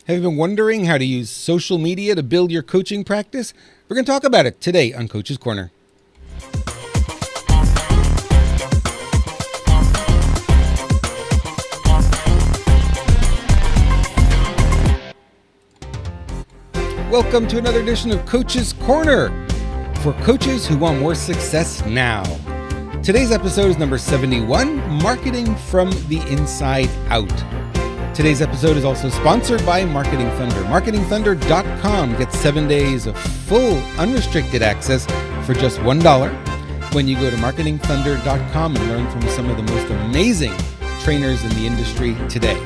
Have you been wondering how to use social media to build your coaching practice? We're going to talk about it today on Coach's Corner. Welcome to another edition of Coach's Corner for coaches who want more success now. Today's episode is number 71, Marketing from the Inside Out. Today's episode is also sponsored by Marketing Thunder. MarketingThunder.com gets 7 days of full unrestricted access for just $1 when you go to MarketingThunder.com and learn from some of the most amazing trainers in the industry today.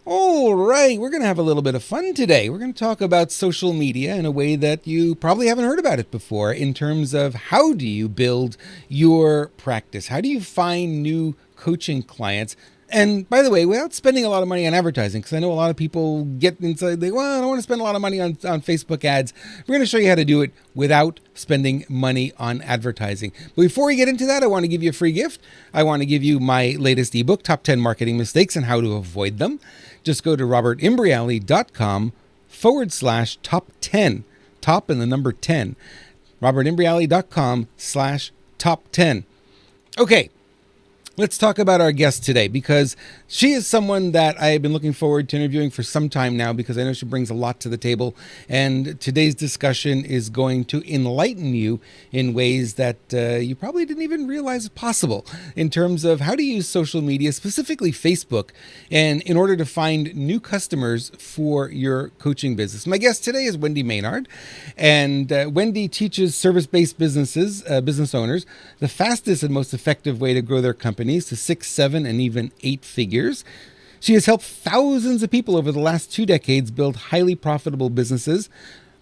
All right, we're going to have a little bit of fun today. We're going to talk about social media in a way that you probably haven't heard about it before in terms of how do you build your practice? How do you find new coaching clients? And by the way, without spending a lot of money on advertising, because I know a lot of people get inside, I don't want to spend a lot of money on Facebook ads. We're going to show you how to do it without spending money on advertising. But before we get into that, I want to give you a free gift. I want to give you my latest ebook, Top 10 Marketing Mistakes and How to Avoid Them. Just go to robertimbriale.com/top 10, top and the number 10, robertimbriale.com/top 10. Okay. Let's talk about our guest today because she is someone that I have been looking forward to interviewing for some time now because I know she brings a lot to the table. And today's discussion is going to enlighten you in ways that you probably didn't even realize possible in terms of how to use social media, specifically Facebook, and in order to find new customers for your coaching business. My guest today is Wendy Maynard, and Wendy teaches service-based business owners the fastest and most effective way to grow their company to 6, 7, and even 8 figures. She has helped thousands of people over the last 2 decades build highly profitable businesses.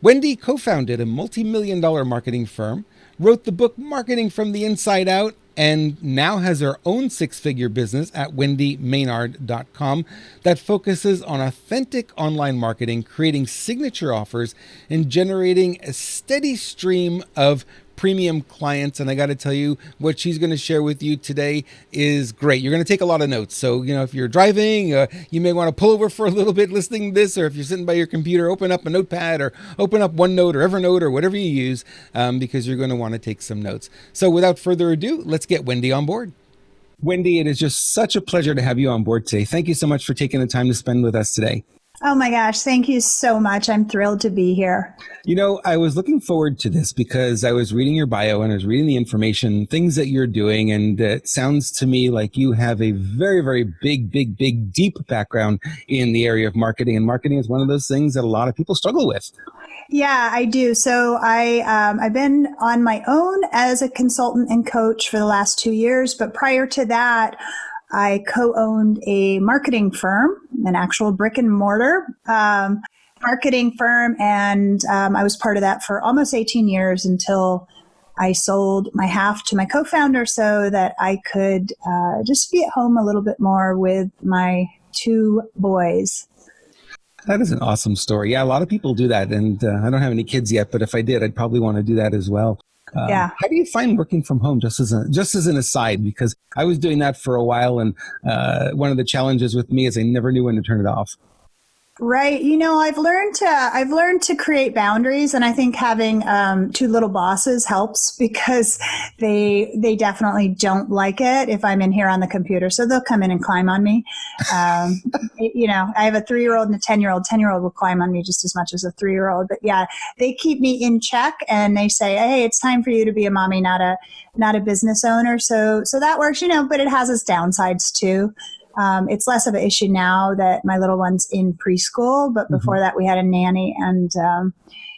Wendy co-founded a multi-million-dollar marketing firm, wrote the book Marketing from the Inside Out, and now has her own 6-figure business at wendymaynard.com that focuses on authentic online marketing, creating signature offers, and generating a steady stream of premium clients. And I got to tell you, what she's going to share with you today is great. You're going to take a lot of notes. So, if you're driving, you may want to pull over for a little bit listening to this, or if you're sitting by your computer, open up a notepad or open up OneNote or Evernote or whatever you use, because you're going to want to take some notes. So without further ado, let's get Wendy on board. Wendy, it is just such a pleasure to have you on board today. Thank you so much for taking the time to spend with us today. Oh my gosh, thank you so much. I'm thrilled to be here. I was looking forward to this because I was reading your bio and I was reading the information, things that you're doing, and it sounds to me like you have a very, very big, deep background in the area of marketing, and marketing is one of those things that a lot of people struggle with. Yeah, I do. So I've been on my own as a consultant and coach for the last 2 years, but prior to that, I co-owned a marketing firm, an actual brick and mortar marketing firm. And I was part of that for almost 18 years until I sold my half to my co-founder so that I could just be at home a little bit more with my 2 boys. That is an awesome story. Yeah, a lot of people do that. And I don't have any kids yet, but if I did, I'd probably want to do that as well. Yeah. How do you find working from home, just as an aside? Because I was doing that for a while, and one of the challenges with me is I never knew when to turn it off. Right. I've learned to create boundaries, and I think having 2 little bosses helps because they definitely don't like it if I'm in here on the computer. So they'll come in and climb on me. I have a 3-year-old and a 10-year-old. 10-year-old will climb on me just as much as a 3-year-old. But yeah, they keep me in check, and they say, "Hey, it's time for you to be a mommy, not a business owner." So that works, but it has its downsides too. It's less of an issue now that my little one's in preschool, but before that we had a nanny, and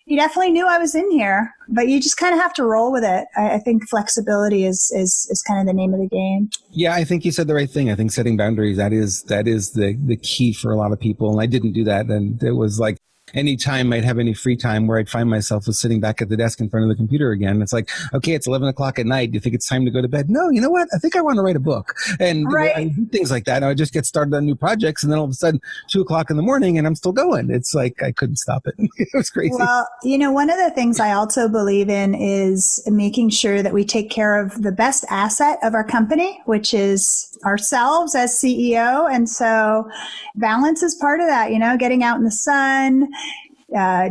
he definitely knew I was in here, but you just kind of have to roll with it. I think flexibility is kind of the name of the game. Yeah, I think you said the right thing. I think setting boundaries, that is the key for a lot of people. And I didn't do that. And it was like, anytime I'd have any free time where I'd find myself was sitting back at the desk in front of the computer again. It's like, okay, it's 11 o'clock at night. Do you think it's time to go to bed? No, you know what? I think I want to write a book. And I do things like that. And I just get started on new projects. And then all of a sudden, 2 o'clock in the morning and I'm still going. It's like, I couldn't stop it. It was crazy. Well, one of the things I also believe in is making sure that we take care of the best asset of our company, which is ourselves as CEO. And so balance is part of that, getting out in the sun,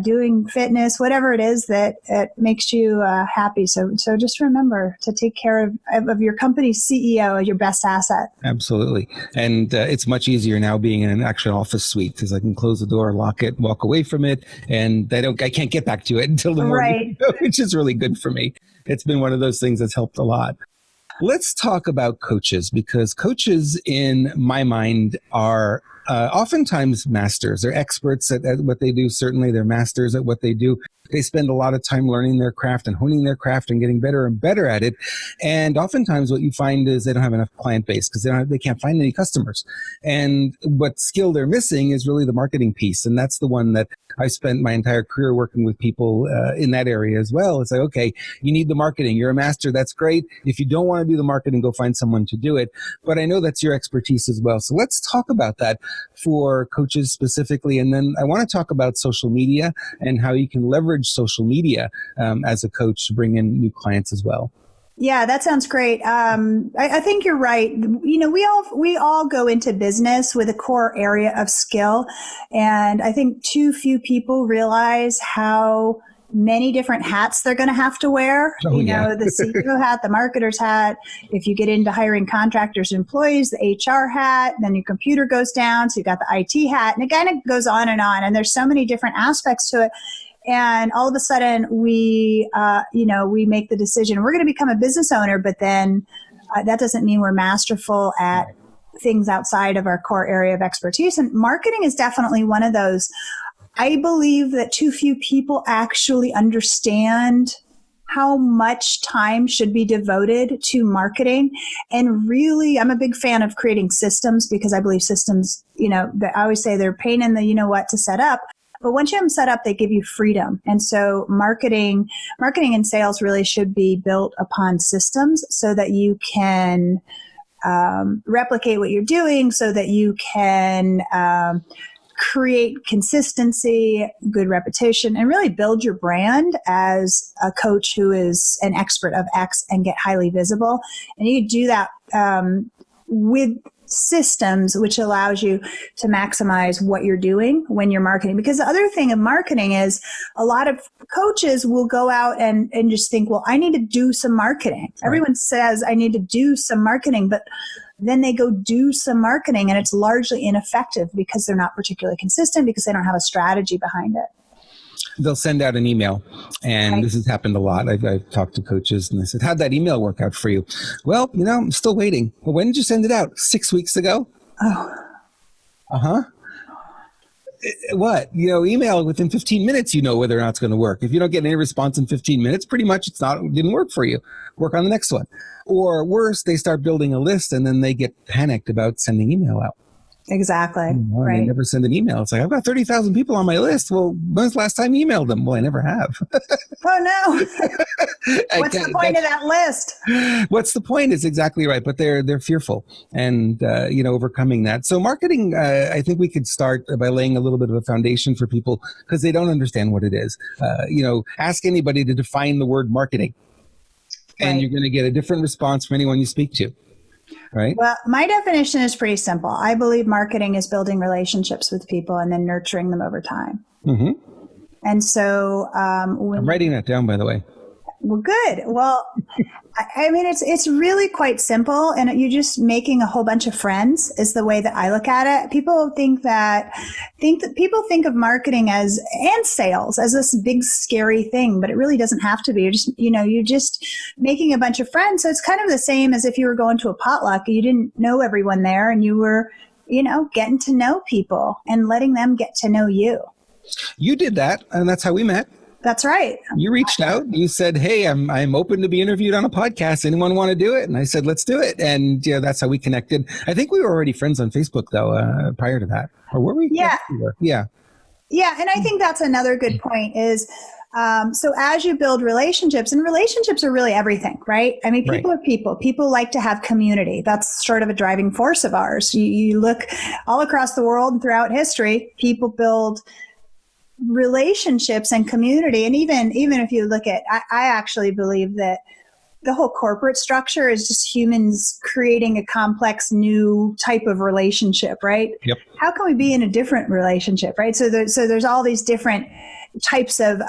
doing fitness, whatever it is that makes you happy. So just remember to take care of your company's CEO as your best asset. Absolutely. And it's much easier now being in an actual office suite because I can close the door, lock it, walk away from it, and I can't get back to it until the morning, which is really good for me. It's been one of those things that's helped a lot. Let's talk about coaches, because coaches in my mind are oftentimes masters. They're experts at what they do. Certainly they're masters at what they do. They spend a lot of time learning their craft and honing their craft and getting better and better at it. And oftentimes what you find is they don't have enough client base because they can't find any customers. And what skill they're missing is really the marketing piece. And that's the one that I spent my entire career working with people in that area as well. It's like, okay, you need the marketing. You're a master. That's great. If you don't want to do the marketing, go find someone to do it. But I know that's your expertise as well. So let's talk about that for coaches specifically. And then I want to talk about social media and how you can leverage social media as a coach to bring in new clients as well. Yeah, that sounds great. I think you're right. We all go into business with a core area of skill. And I think too few people realize how many different hats they're going to have to wear. The CEO hat, the marketer's hat. If you get into hiring contractors and employees, the HR hat, then your computer goes down. So you've got the IT hat, and it kind of goes on. And there's so many different aspects to it. And all of a sudden we make the decision, we're going to become a business owner, but then that doesn't mean we're masterful at things outside of our core area of expertise. And marketing is definitely one of those. I believe that too few people actually understand how much time should be devoted to marketing. And really, I'm a big fan of creating systems because I believe systems, I always say they're pain in the what to set up. But once you have them set up, they give you freedom. And so marketing and sales really should be built upon systems so that you can replicate what you're doing, so that you can create consistency, good repetition, and really build your brand as a coach who is an expert of X and get highly visible. And you do that with systems, which allows you to maximize what you're doing when you're marketing. Because the other thing of marketing is a lot of coaches will go out and just think, well, I need to do some marketing. Right. Everyone says I need to do some marketing, but then they go do some marketing and it's largely ineffective because they're not particularly consistent, because they don't have a strategy behind it. They'll send out an email, and this has happened a lot. I've talked to coaches, and I said, how'd that email work out for you? Well, I'm still waiting. Well, when did you send it out? 6 weeks ago? Oh. Uh-huh. What? Email within 15 minutes, whether or not it's going to work. If you don't get any response in 15 minutes, pretty much it didn't work for you. Work on the next one. Or worse, they start building a list, and then they get panicked about sending email out. Exactly. Right. They never send an email. It's like, I've got 30,000 people on my list. Well, when's the last time you emailed them? Well, I never have. Oh, no. What's the point of that list? What's the point is exactly right. But they're fearful and, overcoming that. So marketing, I think we could start by laying a little bit of a foundation for people because they don't understand what it is. Ask anybody to define the word marketing and you're going to get a different response from anyone you speak to. Right. Well, my definition is pretty simple. I believe marketing is building relationships with people and then nurturing them over time. Mm-hmm. And so I'm writing that down, by the way. Well, good. Well, I mean, it's really quite simple, and you're just making a whole bunch of friends is the way that I look at it. People think that people think of marketing and sales as this big scary thing, but it really doesn't have to be. You're just making a bunch of friends. So it's kind of the same as if you were going to a potluck. You didn't know everyone there, and you were, getting to know people and letting them get to know you. You did that, and that's how we met. That's right. You reached out. You said, hey, I'm open to be interviewed on a podcast. Anyone want to do it? And I said, let's do it. And that's how we connected. I think we were already friends on Facebook, though, prior to that. Or were we? Yeah. Yeah. Yeah. And I think that's another good point is, so as you build relationships, and relationships are really everything, right? I mean, people Right. are people. People like to have community. That's sort of a driving force of ours. You look all across the world and throughout history, people build relationships and community. And even if you look at, I actually believe that the whole corporate structure is just humans creating a complex new type of relationship, right? Yep. How can we be in a different relationship, right? So there's all these different types of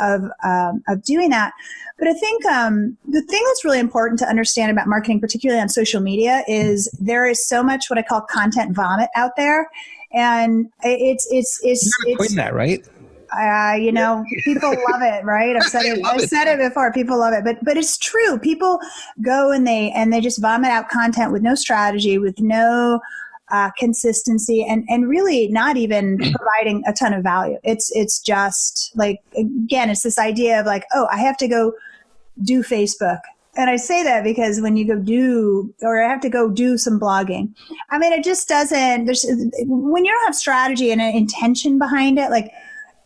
doing that. But I think the thing that's really important to understand about marketing, particularly on social media, is there is so much what I call content vomit out there, and it's You're gonna coin that, right? people love it, right? I've said I it. love I've it. said it before. People love it, but it's true. People go and they just vomit out content with no strategy, with no consistency, and really not even providing a ton of value. It's just like, again, it's this idea of like, oh, I have to go do Facebook. And I say that because when you go or I have to go do some blogging. I mean, it just doesn't, when you don't have strategy and an intention behind it, like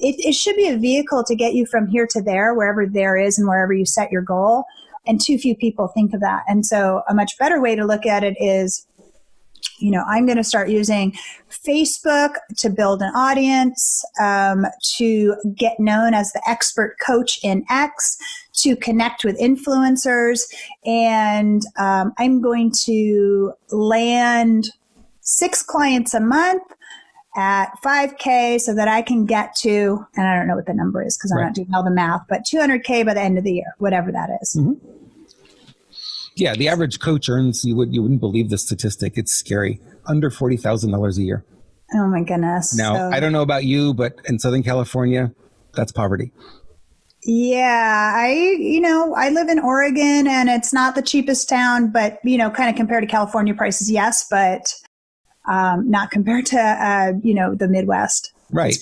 it should be a vehicle to get you from here to there, wherever there is and wherever you set your goal. And too few people think of that. And so a much better way to look at it is, I'm going to start using Facebook to build an audience, to get known as the expert coach in X, to connect with influencers. And I'm going to land 6 clients a month at 5K so that I can get to, and I don't know what the number is because I'm not doing all the math, but 200K by the end of the year, whatever that is. Mm-hmm. Yeah, the average coach earns, you wouldn't believe the statistic. It's scary. Under $40,000 a year. Oh my goodness. Now, I don't know about you, but in Southern California, that's poverty. Yeah, I live in Oregon and it's not the cheapest town, but, kind of compared to California prices, yes, but not compared to, the Midwest. Right.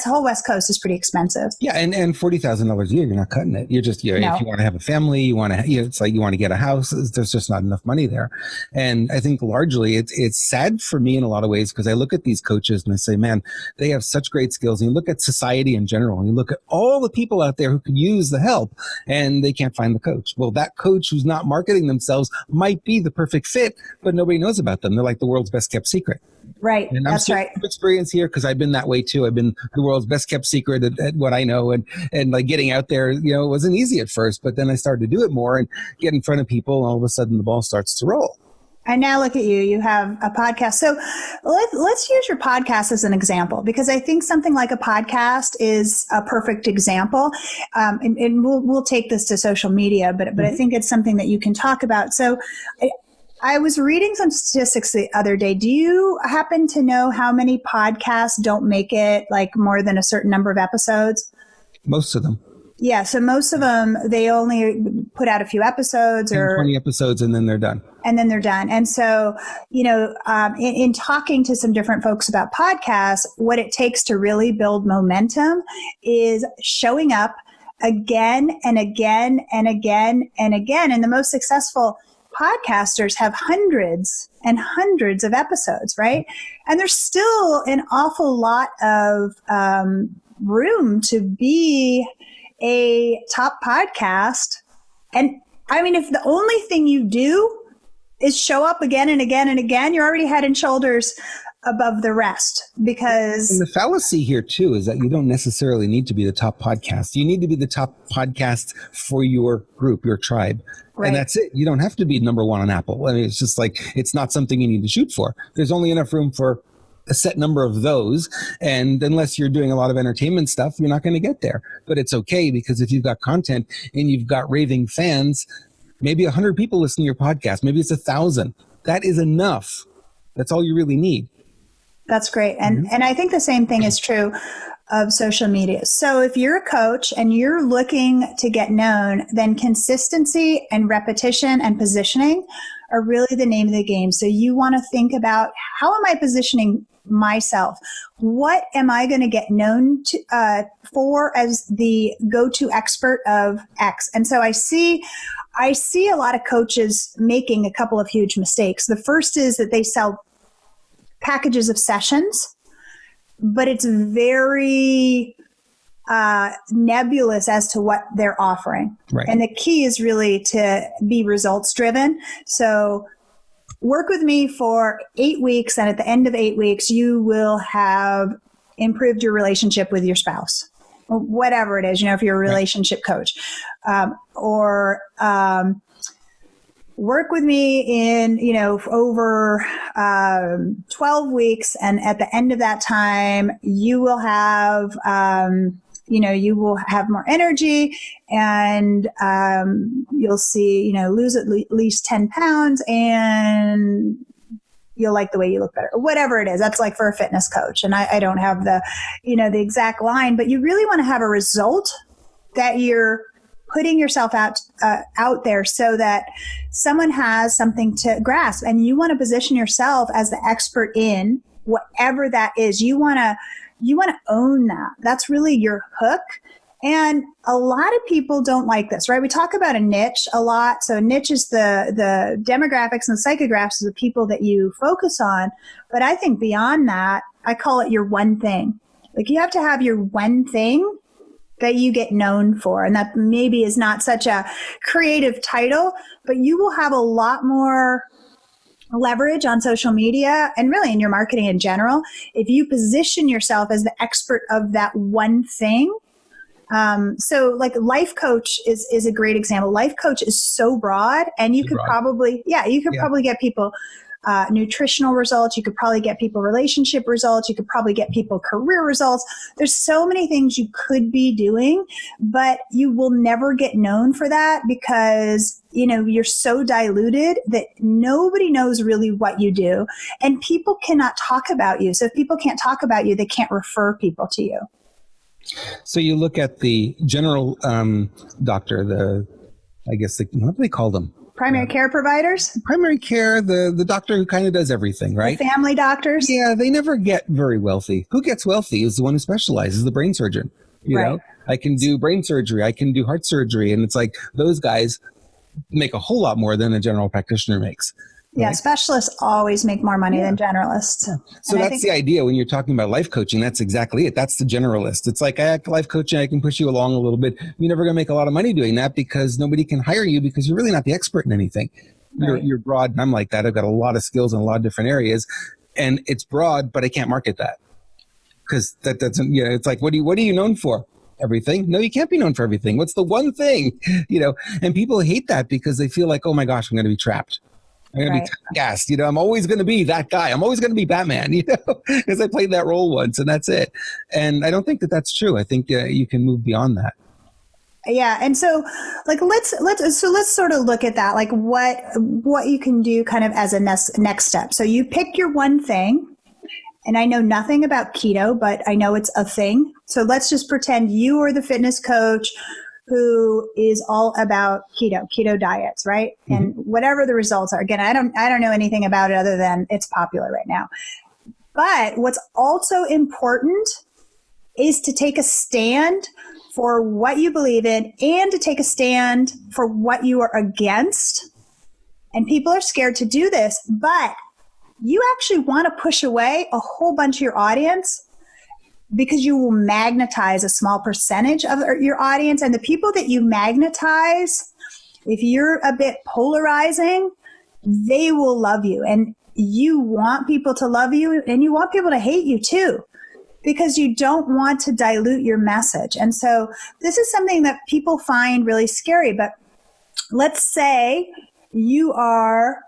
Whole West Coast is pretty expensive. Yeah, and $40,000 a year, you're not cutting it. You're just, No. If you want to have a family, you want to, it's like you want to get a house. There's just not enough money there. And I think largely it's sad for me in a lot of ways because I look at these coaches and I say, man, they have such great skills. And you look at society in general, and you look at all the people out there who could use the help, and they can't find the coach. Well, that coach who's not marketing themselves might be the perfect fit, but nobody knows about them. They're like the world's best kept secret. Right. And that's right. I'm experience here because I've been that way too. I've been the world's best kept secret at what I know, and like getting out there, it wasn't easy at first, but then I started to do it more and get in front of people, and all of a sudden the ball starts to roll. And now look at you. You have a podcast. So let's use your podcast as an example, because I think something like a podcast is a perfect example. And we'll take this to social media, but I think it's something that you can talk about. So I was reading some statistics the other day. Do you happen to know how many podcasts don't make it like more than a certain number of episodes? Most of them. Yeah. So most of them, they only put out a few episodes 20 episodes and then they're done. And so, in talking to some different folks about podcasts, what it takes to really build momentum is showing up again and again and again and again. And the most successful podcasters have hundreds and hundreds of episodes, right? And there's still an awful lot of room to be a top podcast. And I mean, if the only thing you do is show up again and again and again, you're already head and shoulders above the rest. Because and the fallacy here too is that you don't necessarily need to be the top podcast. You need to be the top podcast for your group, your tribe. Right. And that's it. You don't have to be number one on Apple. I mean, it's just like, it's not something you need to shoot for. There's only enough room for a set number of those. And unless you're doing a lot of entertainment stuff, you're not going to get there. But it's okay, because if you've got content and you've got raving fans, maybe 100 people listen to your podcast. Maybe it's 1,000. That is enough. That's all you really need. That's great. And I think the same thing is true of social media. So if you're a coach and you're looking to get known, then consistency and repetition and positioning are really the name of the game. So you want to think about, how am I positioning myself? What am I going to get known to, for as the go-to expert of X? And so I see a lot of coaches making a couple of huge mistakes. The first is that they sell packages of sessions but it's very nebulous as to what they're offering. Right. And the key is really to be results driven. So work with me for 8 weeks, and at the end of 8 weeks, you will have improved your relationship with your spouse, or whatever it is, if you're a relationship coach, or work with me in, over 12 weeks. And at the end of that time, you will have, you will have more energy, and you'll see, lose at least 10 pounds, and you'll like the way you look better, or whatever it is. That's like for a fitness coach. And I don't have the exact line, but you really want to have a result that you're putting yourself out there so that someone has something to grasp. And you want to position yourself as the expert in whatever that is. You want to own that. That's really your hook. And a lot of people don't like this, right? We talk about a niche a lot. So a niche is the demographics and psychographs of the people that you focus on. But I think beyond that, I call it your one thing. Like, you have to have your one thing that you get known for. And that maybe is not such a creative title, but you will have a lot more leverage on social media and really in your marketing in general if you position yourself as the expert of that one thing. So like life coach is a great example. Life coach is so broad, and you could probably get people nutritional results. You could probably get people relationship results. You could probably get people career results. There's so many things you could be doing, but you will never get known for that because, you're so diluted that nobody knows really what you do, and people cannot talk about you. So if people can't talk about you, they can't refer people to you. So you look at the general doctor, what do they call them? Primary care providers? Primary care, the doctor who kind of does everything, right? The family doctors? Yeah, they never get very wealthy. Who gets wealthy is the one who specializes, the brain surgeon. You know, I can do brain surgery, I can do heart surgery, and it's like those guys make a whole lot more than a general practitioner makes. Yeah, specialists always make more money than generalists. Yeah. So that's the idea when you're talking about life coaching. That's exactly it. That's the generalist. It's like, life coaching, I can push you along a little bit. You're never going to make a lot of money doing that because nobody can hire you because you're really not the expert in anything. You're broad, and I'm like that. I've got a lot of skills in a lot of different areas, and it's broad, but I can't market that because that doesn't. It's like, what are you known for? Everything? No, you can't be known for everything. What's the one thing? And people hate that because they feel like, oh my gosh, I'm going to be trapped. I'm going to be gassed. I'm always going to be that guy. I'm always going to be Batman, because I played that role once and that's it. And I don't think that that's true. I think you can move beyond that. Yeah. And so like, let's sort of look at that, like what you can do kind of as a next step. So you pick your one thing, and I know nothing about keto, but I know it's a thing. So let's just pretend you are the fitness coach who is all about keto diets, right? Mm-hmm. And whatever the results are. Again, I don't know anything about it other than it's popular right now. But what's also important is to take a stand for what you believe in and to take a stand for what you are against. And people are scared to do this, but you actually want to push away a whole bunch of your audience because you will magnetize a small percentage of your audience. And the people that you magnetize, if you're a bit polarizing, they will love you. And you want people to love you, and you want people to hate you too, because you don't want to dilute your message. And so this is something that people find really scary. But let's say you are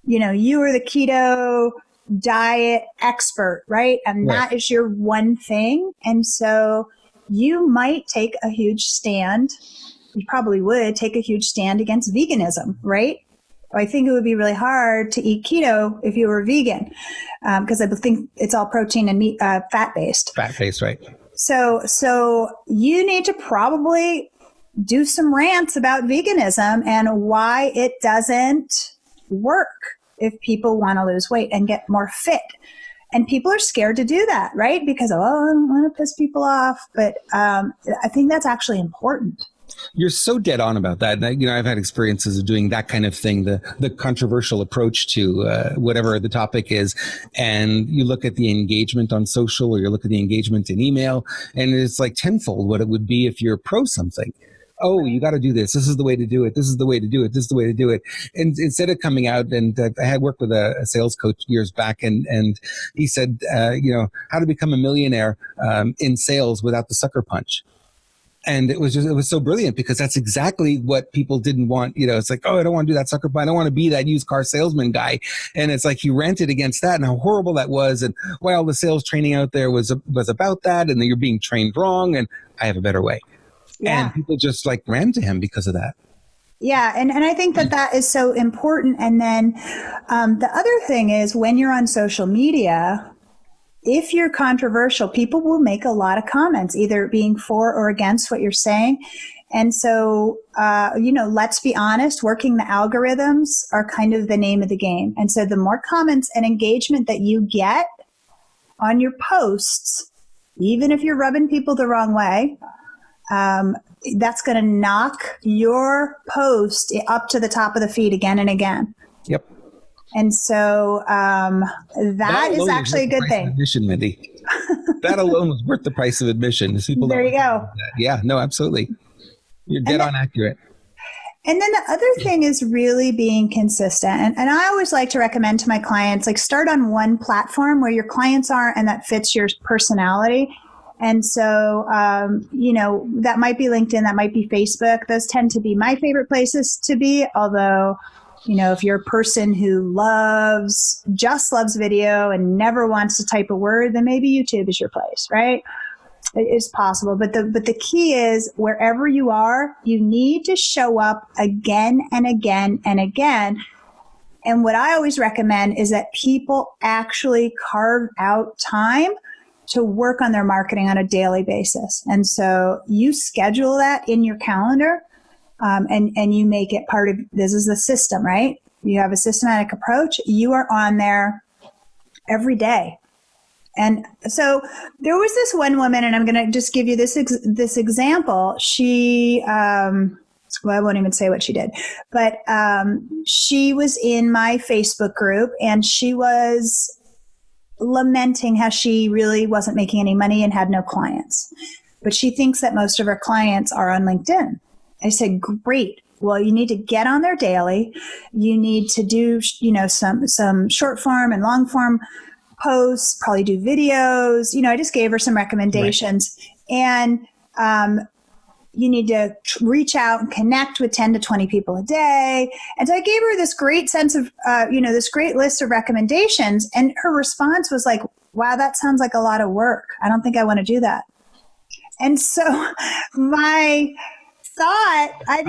the keto diet expert, right? And that is your one thing. And so you might take a huge stand. You probably would take a huge stand against veganism, right? I think it would be really hard to eat keto if you were vegan, because I think it's all protein and meat, fat-based. Fat-based, right. So you need to probably do some rants about veganism and why it doesn't work if people want to lose weight and get more fit. And people are scared to do that, right? Because, I don't want to piss people off. But I think that's actually important. You're so dead on about that. And, I've had experiences of doing that kind of thing, the controversial approach to whatever the topic is. And you look at the engagement on social, or you look at the engagement in email, and it's like tenfold what it would be if you're pro something. Oh, you got to do this. This is the way to do it. This is the way to do it. This is the way to do it. And instead of coming out, and I had worked with a sales coach years back, and he said, how to become a millionaire in sales without the sucker punch. And it was so brilliant, because that's exactly what people didn't want. It's like, oh, I don't want to do that sucker punch. I don't want to be that used car salesman guy. And it's like he ranted against that and how horrible that was. And why all the sales training out there was about that. And that you're being trained wrong. And I have a better way. Yeah. And people just like ran to him because of that. Yeah. And I think that is so important. And then the other thing is, when you're on social media, if you're controversial, people will make a lot of comments, either being for or against what you're saying. And so, let's be honest, working the algorithms are kind of the name of the game. And so the more comments and engagement that you get on your posts, even if you're rubbing people the wrong way, that's going to knock your post up to the top of the feed again and again. Yep. And so that is actually a good thing. Admission, Wendy. That alone was worth the price of admission. People there you go. Yeah, no, absolutely. You're dead on accurate. And then the other thing is really being consistent. And I always like to recommend to my clients, like, start on one platform where your clients are and that fits your personality. And so, that might be LinkedIn, that might be Facebook. Those tend to be my favorite places to be. Although, if you're a person who just loves video and never wants to type a word, then maybe YouTube is your place, right? It is possible. But the key is, wherever you are, you need to show up again and again and again. And what I always recommend is that people actually carve out time to work on their marketing on a daily basis. And so you schedule that in your calendar, and you make it part of, this is the system, right? You have a systematic approach. You are on there every day. And so there was this one woman, and I'm going to just give you this example. She, I won't even say what she did, but she was in my Facebook group, and she was lamenting how she really wasn't making any money and had no clients. But she thinks that most of her clients are on LinkedIn. I said, great. Well, you need to get on there daily. You need to do, some short form and long form posts, probably do videos. I just gave her some recommendations. Right. And you need to reach out and connect with 10 to 20 people a day. And so I gave her this great sense of, this great list of recommendations. And her response was like, wow, that sounds like a lot of work. I don't think I want to do that. And so my thought, I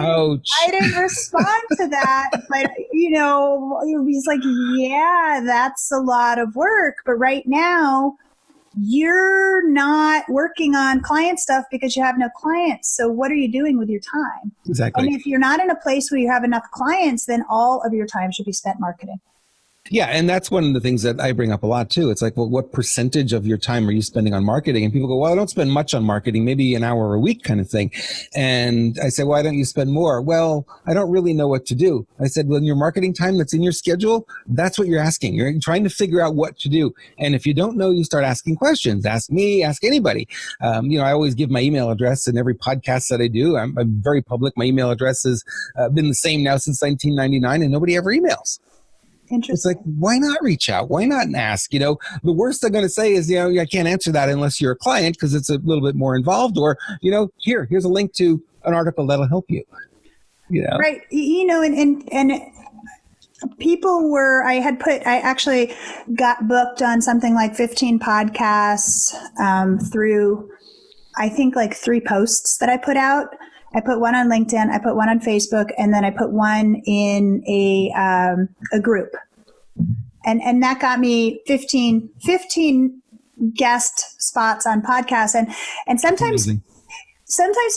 didn't respond to that, but he's like, yeah, that's a lot of work. But right now, you're not working on client stuff because you have no clients. So what are you doing with your time? Exactly. And if you're not in a place where you have enough clients, then all of your time should be spent marketing. Yeah. And that's one of the things that I bring up a lot too. It's like, well, what percentage of your time are you spending on marketing? And people go, well, I don't spend much on marketing, maybe an hour a week kind of thing. And I say, why don't you spend more? Well, I don't really know what to do. I said, well, in your marketing time that's in your schedule, that's what you're asking. You're trying to figure out what to do. And if you don't know, you start asking questions. Ask me, ask anybody. I always give my email address in every podcast that I do. I'm very public. My email address has been the same now since 1999, and nobody ever emails. It's like, why not reach out? Why not ask? The worst they're going to say is, I can't answer that unless you're a client, because it's a little bit more involved, or, here's a link to an article that'll help you. Right. And people I actually got booked on something like 15 podcasts through, I think, like 3 posts that I put out. I put one on LinkedIn, I put one on Facebook, and then I put one in a group. And that got me 15 guest spots on podcasts. And sometimes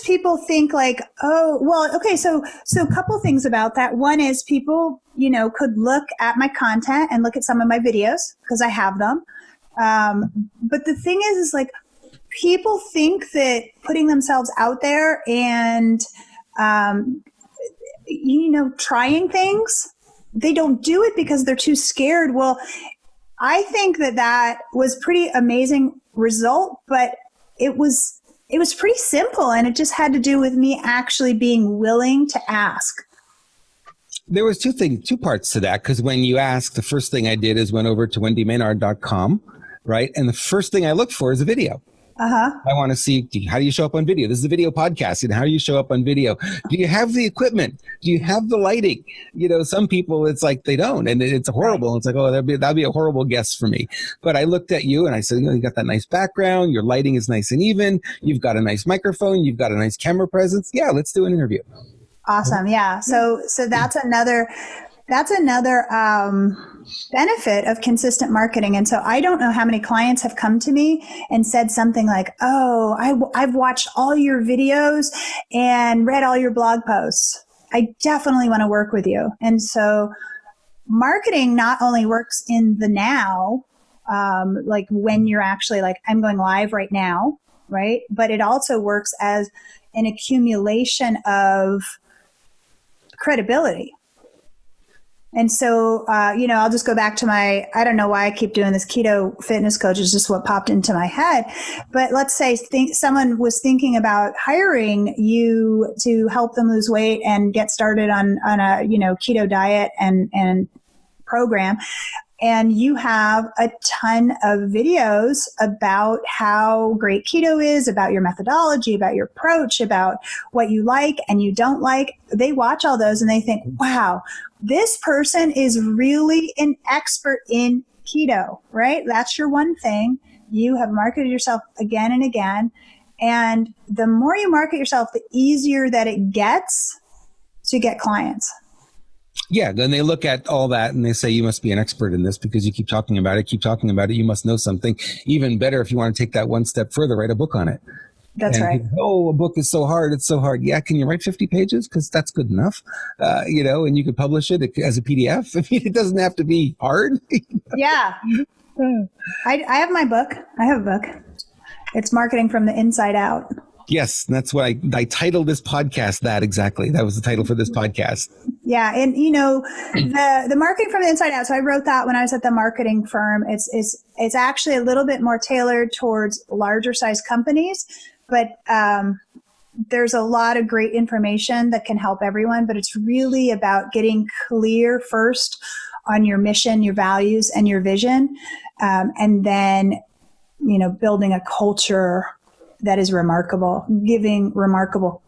people think like, oh, well, okay, so a couple things about that. One is people, could look at my content and look at some of my videos because I have them. But the thing is like, people think that putting themselves out there and trying things. They don't do it because they're too scared. Well, I think that was pretty amazing result, but it was pretty simple, and it just had to do with me actually being willing to ask. There was two parts to that, because when you asked, the first thing I did is went over to wendymaynard.com, right? And the first thing I looked for is a video. Uh-huh. I want to see, how do you show up on video? This is a video podcast. How do you show up on video? Do you have the equipment? Do you have the lighting? Some people, it's like they don't, and it's horrible. It's like, oh, that'd be a horrible guess for me. But I looked at you and I said, you got that nice background. Your lighting is nice and even. You've got a nice microphone. You've got a nice camera presence. Yeah, let's do an interview. Awesome. Yeah. So that's another benefit of consistent marketing. And so I don't know how many clients have come to me and said something like, oh, I've watched all your videos and read all your blog posts. I definitely want to work with you. And so marketing not only works in the now, like when you're actually like, I'm going live right now, right? But it also works as an accumulation of credibility. And so, I'll just go back to I don't know why I keep doing this keto fitness coach. It's just what popped into my head. But let's say someone was thinking about hiring you to help them lose weight and get started on a, keto diet and program. And you have a ton of videos about how great keto is, about your methodology, about your approach, about what you like and you don't like. They watch all those and they think, wow, this person is really an expert in keto, right? That's your one thing. You have marketed yourself again and again. And the more you market yourself, the easier that it gets to get clients. Yeah, then they look at all that and they say, you must be an expert in this because you keep talking about it, you must know something. Even better, if you want to take that one step further, write a book on it. That's right. A book is so hard. It's so hard. Yeah, can you write 50 pages? Because that's good enough, and you could publish it as a PDF. I mean, it doesn't have to be hard. Yeah. I have my book. I have a book. It's Marketing from the Inside Out. Yes, that's why I titled this podcast that exactly. That was the title for this podcast. Yeah. And, the marketing from the inside out. So I wrote that when I was at the marketing firm. It's actually a little bit more tailored towards larger size companies, but there's a lot of great information that can help everyone. But it's really about getting clear first on your mission, your values, and your vision. And then, building a culture that is remarkable, giving remarkable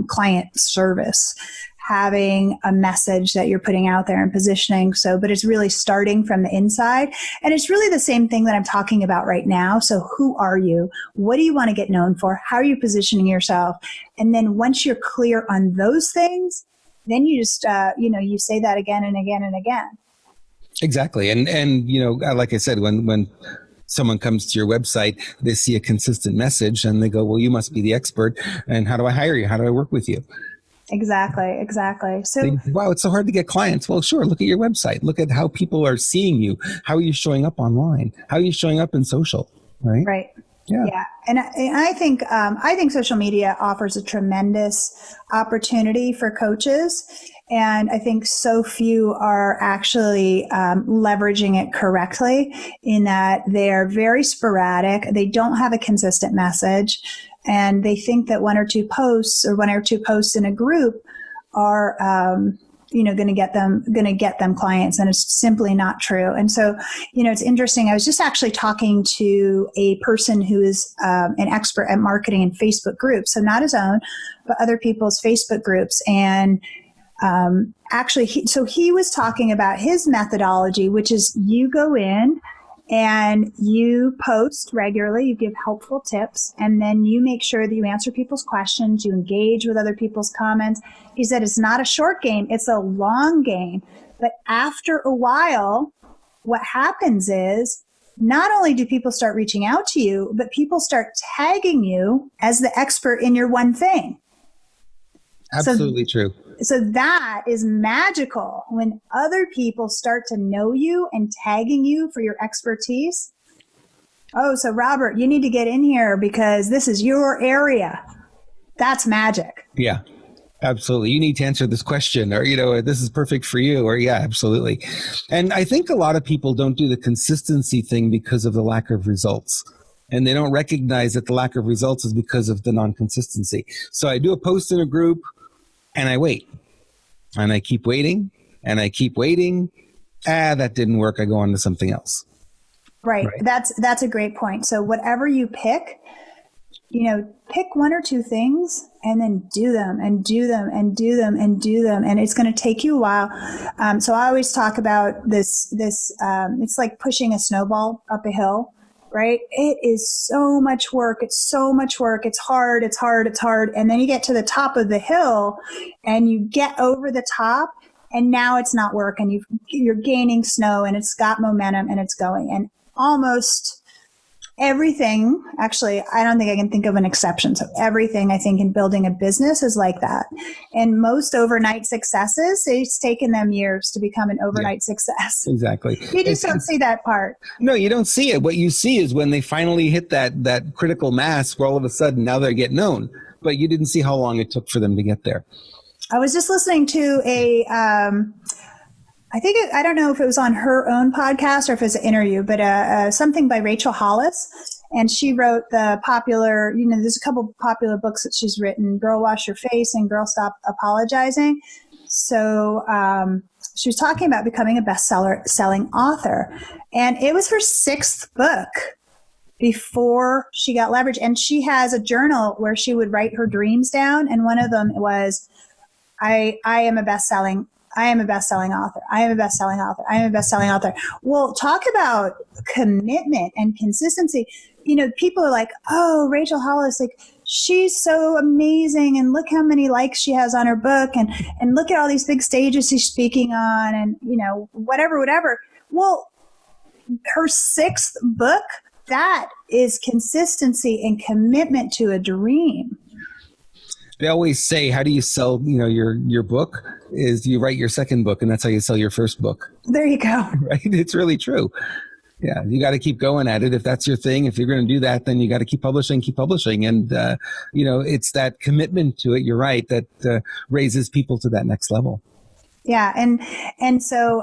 client service, having a message that you're putting out there and positioning. But it's really starting from the inside. And it's really the same thing that I'm talking about right now. So who are you? What do you want to get known for? How are you positioning yourself? And then once you're clear on those things, then you just, you say that again and again and again. Exactly. And like I said, when someone comes to your website, they see a consistent message and they go, well, you must be the expert. And how do I hire you? How do I work with you? Exactly. So, wow, it's so hard to get clients. Well, sure. Look at your website. Look at how people are seeing you. How are you showing up online? How are you showing up in social? Right. Right. Yeah. And I think social media offers a tremendous opportunity for coaches. And I think so few are actually leveraging it correctly, in that they are very sporadic. They don't have a consistent message, and they think that one or two posts in a group are going to get them clients, and it's simply not true. And so, it's interesting. I was just actually talking to a person who is an expert at marketing in Facebook groups, so not his own, but other people's Facebook groups, and he was talking about his methodology, which is you go in and you post regularly, you give helpful tips, and then you make sure that you answer people's questions, you engage with other people's comments. He said it's not a short game, it's a long game. But after a while, what happens is not only do people start reaching out to you, but people start tagging you as the expert in your one thing. Absolutely true. So that is magical when other people start to know you and tagging you for your expertise. Oh, so Robert, you need to get in here because this is your area. That's magic. Yeah. Absolutely. You need to answer this question, or, this is perfect for you, or yeah, absolutely. And I think a lot of people don't do the consistency thing because of the lack of results. And they don't recognize that the lack of results is because of the non-consistency. So I do a post in a group and I wait and I keep waiting and I keep waiting. That didn't work. I go on to something else. Right. That's a great point. So whatever you pick, pick one or two things and then do them and do them and do them and do them. And it's going to take you a while. So I always talk about this, it's like pushing a snowball up a hill, right? It is so much work. It's so much work. It's hard. It's hard. It's hard. And then you get to the top of the hill and you get over the top and now it's not work and you're gaining snow and it's got momentum and it's going. And almost everything, actually, I don't think I can think of an exception. So everything I think in building a business is like that. And most overnight successes, it's taken them years to become an overnight success. Exactly. You just don't see that part. No, you don't see it. What you see is when they finally hit that critical mass where all of a sudden now they get known, but you didn't see how long it took for them to get there. I was just listening to I don't know if it was on her own podcast or if it was an interview, but something by Rachel Hollis. And she wrote the popular, there's a couple popular books that she's written, Girl Wash Your Face and Girl Stop Apologizing. So she was talking about becoming a selling author. And it was her 6th book before she got leverage. And she has a journal where she would write her dreams down. And one of them was, I am a best-selling author. I am a best-selling author. I am a best-selling author. Well, talk about commitment and consistency. People are like, oh, Rachel Hollis, like she's so amazing. And look how many likes she has on her book. And look at all these big stages she's speaking on and, whatever. Well, her 6th book, that is consistency and commitment to a dream. They always say, how do you sell, your book? Is you write your 2nd book, and that's how you sell your 1st book. There you go. Right? It's really true. Yeah, you got to keep going at it. If that's your thing, if you're going to do that, then you got to keep publishing. And, it's that commitment to it, you're right, that raises people to that next level. Yeah. And so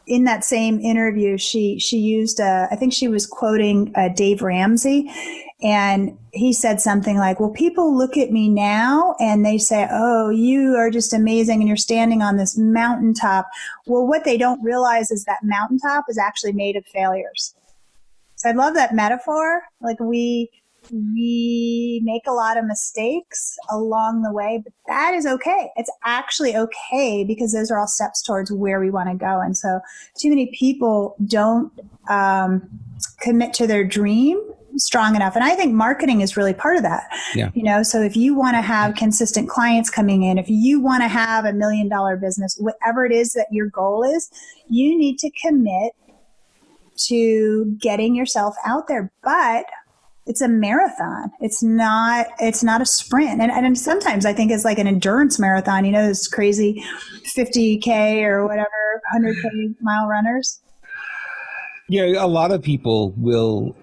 in that same interview, she used, I think she was quoting Dave Ramsey. And he said something like, well, people look at me now and they say, oh, you are just amazing and you're standing on this mountaintop. Well, what they don't realize is that mountaintop is actually made of failures. So I love that metaphor. Like we make a lot of mistakes along the way, but that is okay. It's actually okay because those are all steps towards where we want to go. And so too many people don't commit to their dream strong enough. And I think marketing is really part of that. Yeah. So if you want to have consistent clients coming in, if you want to have $1 million business, whatever it is that your goal is, you need to commit to getting yourself out there. But it's a marathon. It's not a sprint. And sometimes I think it's like an endurance marathon, this crazy 50K or whatever, 100K mile runners. Yeah, a lot of people will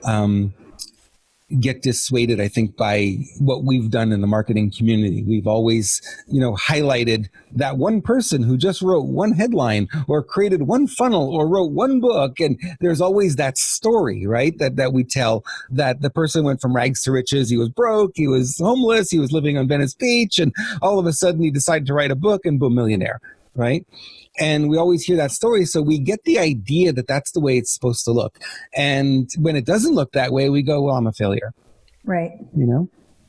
get dissuaded, I think, by what we've done in the marketing community. We've always, highlighted that one person who just wrote one headline or created one funnel or wrote one book. And there's always that story, right? That we tell, that the person went from rags to riches. He was broke. He was homeless. He was living on Venice Beach. And all of a sudden he decided to write a book and boom, millionaire, right? And we always hear that story. So we get the idea that that's the way it's supposed to look. And when it doesn't look that way, we go, well, I'm a failure. Right.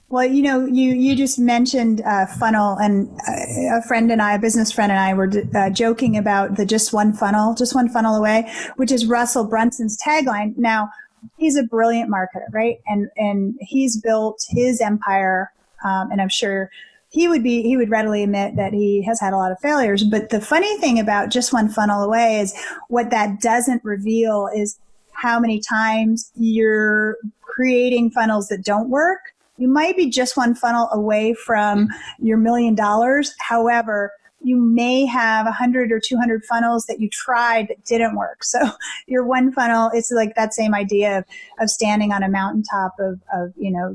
Well, you just mentioned funnel, and a business friend and I were joking about the just one funnel away, which is Russell Brunson's tagline. Now, he's a brilliant marketer, right? And he's built his empire, and I'm sure he would readily admit that he has had a lot of failures. But the funny thing about just one funnel away is what that doesn't reveal is how many times you're creating funnels that don't work. You might be just one funnel away from your $1 million. However, you may have 100 or 200 funnels that you tried that didn't work. So your one funnel, it's like that same idea of standing on a mountaintop of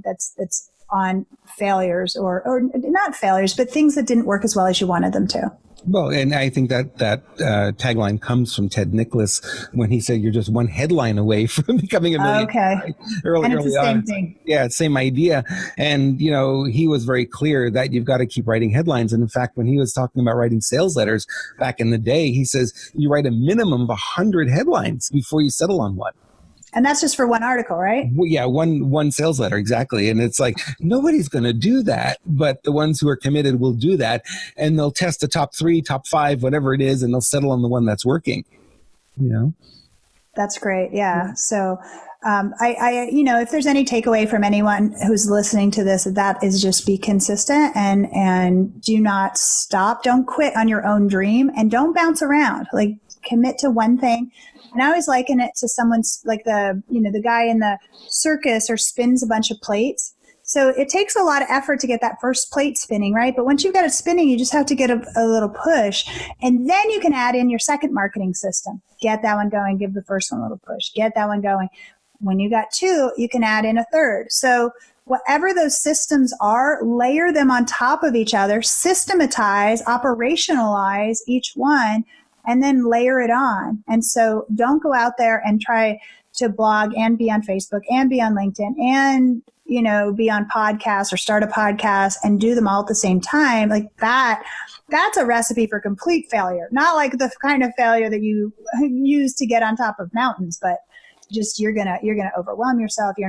that's on failures or not failures, but things that didn't work as well as you wanted them to. Well, and I think that tagline comes from Ted Nicholas when he said you're just one headline away from becoming a millionaire. Okay. Right? And it's the same on. thing. Yeah, same idea. And, he was very clear that you've got to keep writing headlines. And in fact, when he was talking about writing sales letters back in the day, he says you write a minimum of 100 headlines before you settle on one. And that's just for one article, right? Well, yeah, one sales letter, exactly. And it's like, nobody's going to do that, but the ones who are committed will do that. And they'll test the top 3, top 5, whatever it is, and they'll settle on the one that's working, That's great. Yeah. So, if there's any takeaway from anyone who's listening to this, that is just be consistent and do not stop. Don't quit on your own dream and don't bounce around. Like, commit to one thing. And I always liken it to someone's like the guy in the circus or spins a bunch of plates. So it takes a lot of effort to get that first plate spinning, right? But once you've got it spinning, you just have to get a little push. And then you can add in your second marketing system. Get that one going, give the first one a little push, get that one going. When you got 2, you can add in a third. So whatever those systems are, layer them on top of each other, systematize, operationalize each one, and then layer it on. And so don't go out there and try to blog and be on Facebook and be on LinkedIn and, be on podcasts or start a podcast and do them all at the same time. Like that's a recipe for complete failure. Not like the kind of failure that you use to get on top of mountains, but just you're gonna overwhelm yourself. You're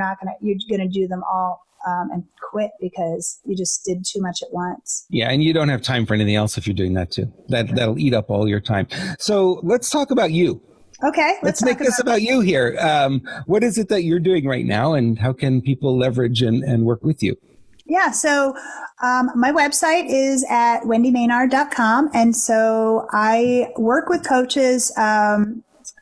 gonna do them all and quit because you just did too much at once. Yeah, and you don't have time for anything else if you're doing that too. That'll eat up all your time. So let's talk about you. Okay, let's make this about you here. What is it that you're doing right now, and how can people leverage and work with you? Yeah, so my website is at wendymaynard.com, and so I work with coaches. I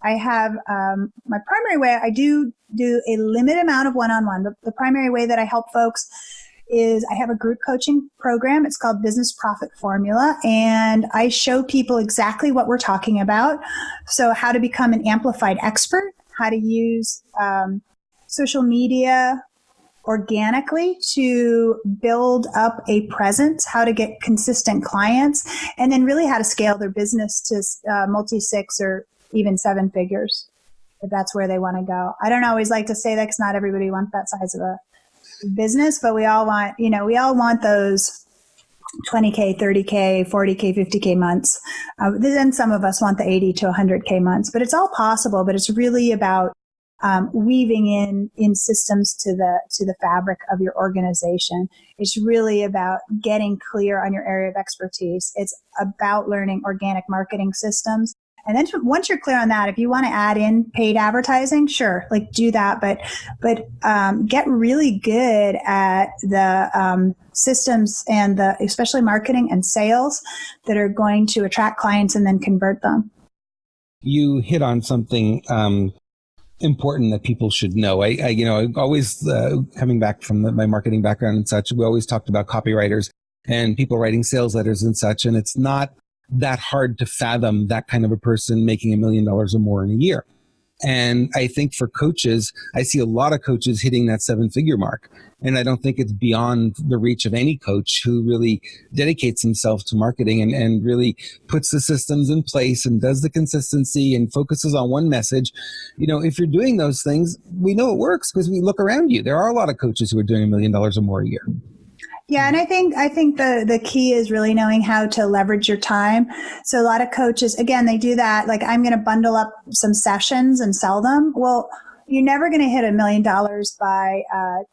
have my primary way, I do a limited amount of one-on-one, but the primary way that I help folks is I have a group coaching program. It's called Business Profit Formula, and I show people exactly what we're talking about. So how to become an amplified expert, how to use social media organically to build up a presence, how to get consistent clients, and then really how to scale their business to multi-6 or even 7 figures, if that's where they want to go. I don't always like to say that because not everybody wants that size of a business, but we all want those 20K, 30K, 40K, 50K months. Then some of us want the 80 to 100K months, but it's all possible. But it's really about weaving in systems to the fabric of your organization. It's really about getting clear on your area of expertise. It's about learning organic marketing systems. And then once you're clear on that, if you want to add in paid advertising, sure, like do that. But get really good at the systems and especially marketing and sales that are going to attract clients and then convert them. You hit on something important that people should know. I always coming back from my marketing background and such, we always talked about copywriters and people writing sales letters and such, and it's not that hard to fathom that kind of a person making $1 million or more in a year. And I think for coaches, I see a lot of coaches hitting that 7-figure mark. And I don't think it's beyond the reach of any coach who really dedicates himself to marketing and really puts the systems in place and does the consistency and focuses on one message. If you're doing those things, we know it works because we look around you. There are a lot of coaches who are doing $1 million or more a year. Yeah, and I think the key is really knowing how to leverage your time. So a lot of coaches, again, they do that. Like, I'm going to bundle up some sessions and sell them. Well, you're never going to hit $1 million by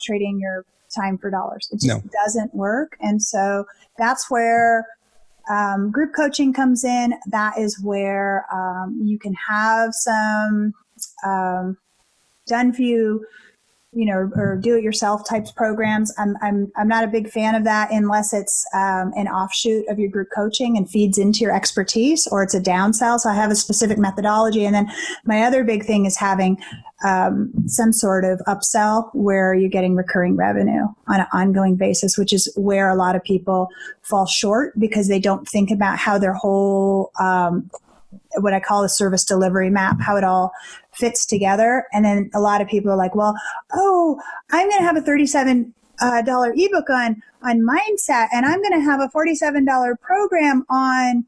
trading your time for dollars. It just doesn't work. And so that's where group coaching comes in. That is where you can have some done for you, or do-it-yourself types programs. I'm not a big fan of that unless it's an offshoot of your group coaching and feeds into your expertise, or it's a downsell. So I have a specific methodology. And then my other big thing is having some sort of upsell where you're getting recurring revenue on an ongoing basis, which is where a lot of people fall short because they don't think about how their whole what I call a service delivery map, how it all fits together. And then a lot of people are like, well, I'm going to have a 37 $47 ebook on mindset, and I'm going to have a $47 program on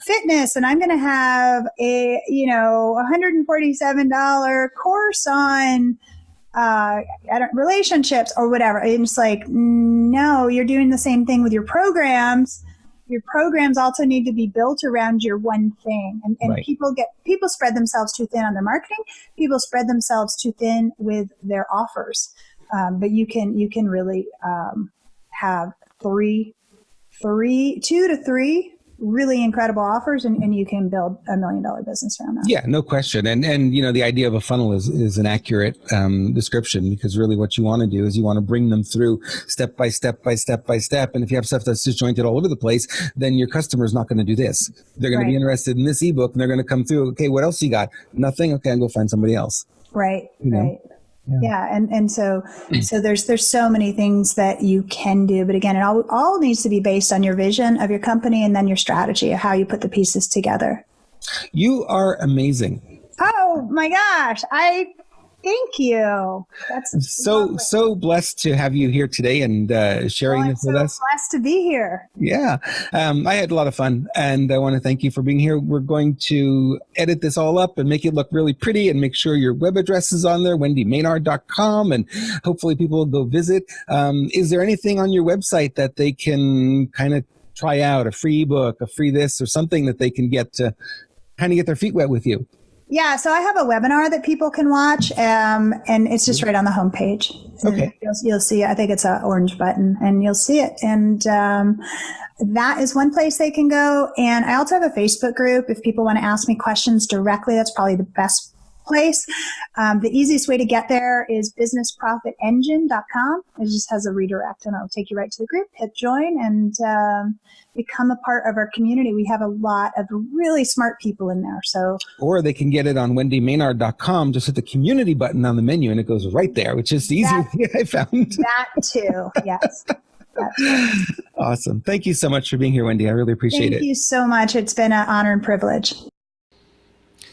fitness, and I'm going to have a $147 course on relationships or whatever. And it's like, no, you're doing the same thing with your programs. Your programs also need to be built around your one thing. And right. people spread themselves too thin on their marketing. People spread themselves too thin with their offers. But you can really have two to three really incredible offers, and you can build $1 million business around that. Yeah, no question. And the idea of a funnel is an accurate description, because really what you want to do is you want to bring them through step by step by step by step. And if you have stuff that's disjointed all over the place, then your customer is not going to do this. They're going to be interested in this ebook, and they're going to come through. Okay, what else you got? Nothing. Okay, I'll go find somebody else. Right. Right. Yeah. And so there's so many things that you can do, but again, it all needs to be based on your vision of your company and then your strategy of how you put the pieces together. You are amazing. Oh my gosh. Thank you. That's so blessed to have you here today and sharing this with us. Blessed to be here. Yeah. I had a lot of fun, and I want to thank you for being here. We're going to edit this all up and make it look really pretty, and make sure your web address is on there, wendymaynard.com, and hopefully people will go visit. Is there anything on your website that they can kind of try out, a free ebook, a free this, or something that they can get to kind of get their feet wet with you? Yeah, so I have a webinar that people can watch, and it's just right on the homepage. Okay. You'll see, I think it's an orange button, and you'll see it. And that is one place they can go. And I also have a Facebook group. If people want to ask me questions directly, that's probably the best place. The easiest way to get there is businessprofitengine.com. It just has a redirect, and it'll take you right to the group. Hit join and become a part of our community. We have a lot of really smart people in there. Or they can get it on wendymaynard.com. Just hit the community button on the menu, and it goes right there, which is the easiest thing I found. That too, yes. Awesome. Thank you so much for being here, Wendy. I really appreciate it. Thank you so much. It's been an honor and privilege.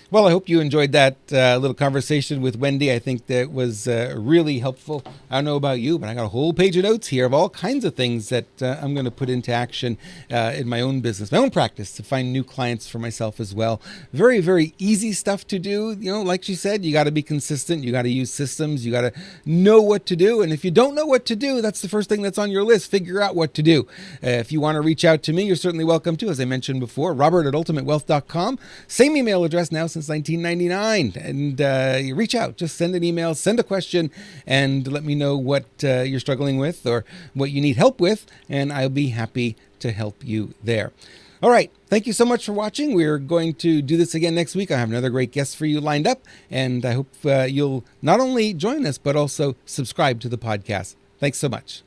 Well, I hope you enjoyed that little conversation with Wendy. I think that was really helpful. I don't know about you, but I got a whole page of notes here of all kinds of things that I'm going to put into action in my own business, my own practice, to find new clients for myself as well. Very, very easy stuff to do. Like she said, you got to be consistent. You got to use systems. You got to know what to do. And if you don't know what to do, that's the first thing that's on your list. Figure out what to do. If you want to reach out to me, you're certainly welcome to. As I mentioned before, robert@ultimatewealth.com. Same email address now since 1999, and you reach out, just send an email, send a question, and let me know what you're struggling with or what you need help with, and I'll be happy to help you there. All right. Thank you so much for watching. We're going to do this again next week. I have another great guest for you lined up, and I hope you'll not only join us, but also subscribe to the podcast. Thanks so much.